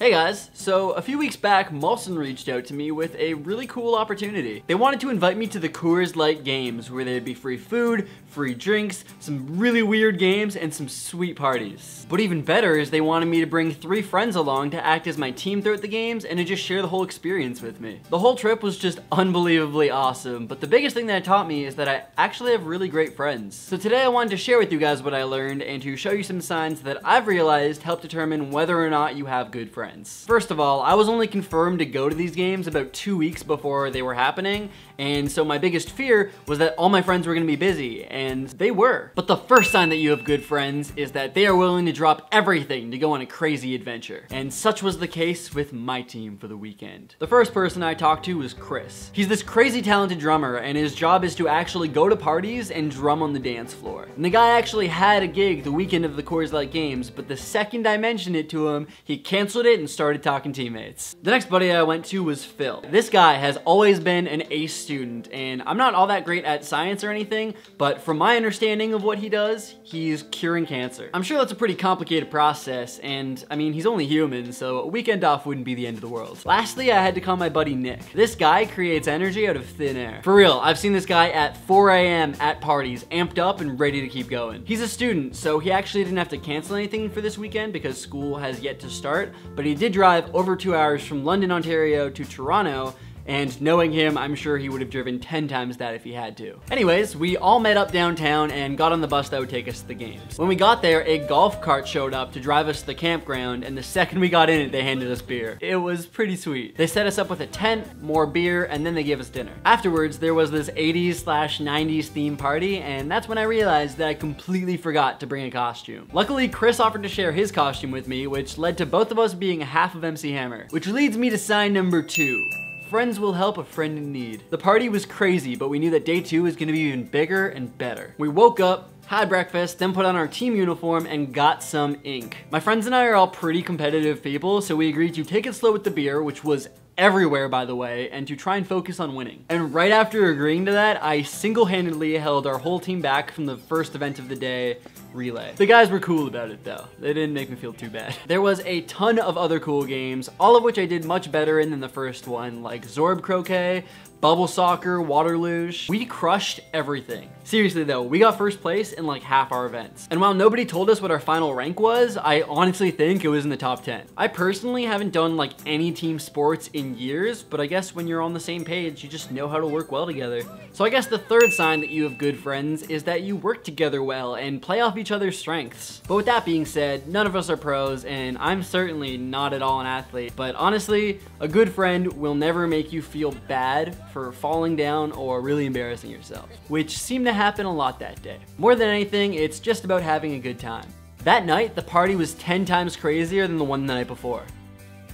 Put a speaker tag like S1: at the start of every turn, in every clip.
S1: Hey guys, so a few weeks back, Molson reached out to me with a really cool opportunity. They wanted to invite me to the Coors Light Games, where there'd be free food, free drinks, some really weird games, and some sweet parties. But even better is they wanted me to bring 3 friends along to act as my team throughout the games and to just share the whole experience with me. The whole trip was just unbelievably awesome, but the biggest thing that it taught me is that I actually have really great friends. So today I wanted to share with you guys what I learned and to show you some signs that I've realized help determine whether or not you have good friends. First of all, I was only confirmed to go to these games about 2 weeks before they were happening, and so my biggest fear was that all my friends were gonna be busy, and they were. But the first sign that you have good friends is that they are willing to drop everything to go on a crazy adventure. And such was the case with my team for the weekend. The first person I talked to was Chris. He's this crazy talented drummer, and his job is to actually go to parties and drum on the dance floor. And the guy actually had a gig the weekend of the Coors Light Games, but the second I mentioned it to him, he canceled it and started talking teammates. The next buddy I went to was Phil. This guy has always been an ace student, and I'm not all that great at science or anything, but from my understanding of what he does, he's curing cancer. I'm sure that's a pretty complicated process, and I mean, he's only human, so a weekend off wouldn't be the end of the world. Lastly, I had to call my buddy Nick. This guy creates energy out of thin air. For real, I've seen this guy at 4 a.m. at parties, amped up and ready to keep going. He's a student, so he actually didn't have to cancel anything for this weekend because school has yet to start, but he did drive over 2 hours from London, Ontario to Toronto, and knowing him, I'm sure he would have driven 10 times that if he had to. Anyways, we all met up downtown and got on the bus that would take us to the games. When we got there, a golf cart showed up to drive us to the campground, and the second we got in it, they handed us beer. It was pretty sweet. They set us up with a tent, more beer, and then they gave us dinner. Afterwards, there was this 80s/90s theme party, and that's when I realized that I completely forgot to bring a costume. Luckily, Chris offered to share his costume with me, which led to both of us being half of MC Hammer. Which leads me to sign number 2. Friends will help a friend in need. The party was crazy, but we knew that day 2 was gonna be even bigger and better. We woke up, had breakfast, then put on our team uniform and got some ink. My friends and I are all pretty competitive people, so we agreed to take it slow with the beer, which was everywhere by the way, and to try and focus on winning. And right after agreeing to that, I single-handedly held our whole team back from the first event of the day, relay. The guys were cool about it though. They didn't make me feel too bad. There was a ton of other cool games, all of which I did much better in than the first one, like Zorb Croquet, Bubble Soccer, Water Luge. We crushed everything. Seriously though, we got first place in like half our events. And while nobody told us what our final rank was, I honestly think it was in the top 10. I personally haven't done like any team sports in years, but I guess when you're on the same page, you just know how to work well together. So I guess the third sign that you have good friends is that you work together well and play off each other's strengths. But with that being said, none of us are pros, and I'm certainly not at all an athlete, but honestly, a good friend will never make you feel bad for falling down or really embarrassing yourself, which seemed to happen a lot that day. More than anything, it's just about having a good time. That night, the party was 10 times crazier than the one the night before.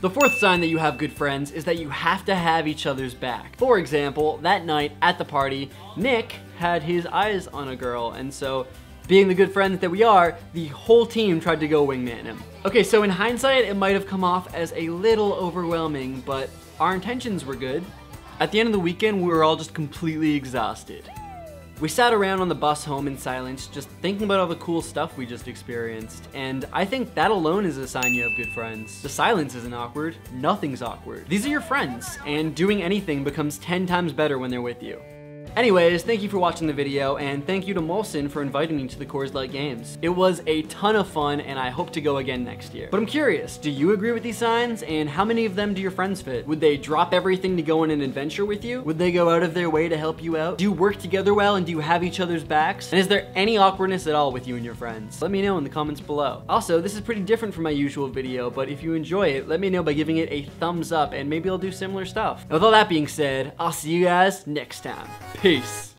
S1: The fourth sign that you have good friends is that you have to have each other's back. For example, that night at the party, Nick had his eyes on a girl, and so being the good friends that we are, the whole team tried to go wingman him. Okay, so in hindsight, it might have come off as a little overwhelming, but our intentions were good. At the end of the weekend, we were all just completely exhausted. We sat around on the bus home in silence, just thinking about all the cool stuff we just experienced, and I think that alone is a sign you have good friends. The silence isn't awkward, nothing's awkward. These are your friends, and doing anything becomes 10 times better when they're with you. Anyways, thank you for watching the video, and thank you to Molson for inviting me to the Coors Light Games. It was a ton of fun, and I hope to go again next year. But I'm curious, do you agree with these signs, and how many of them do your friends fit? Would they drop everything to go on an adventure with you? Would they go out of their way to help you out? Do you work together well, and do you have each other's backs? And is there any awkwardness at all with you and your friends? Let me know in the comments below. Also, this is pretty different from my usual video, but if you enjoy it, let me know by giving it a thumbs up, and maybe I'll do similar stuff. And with all that being said, I'll see you guys next time. Peace.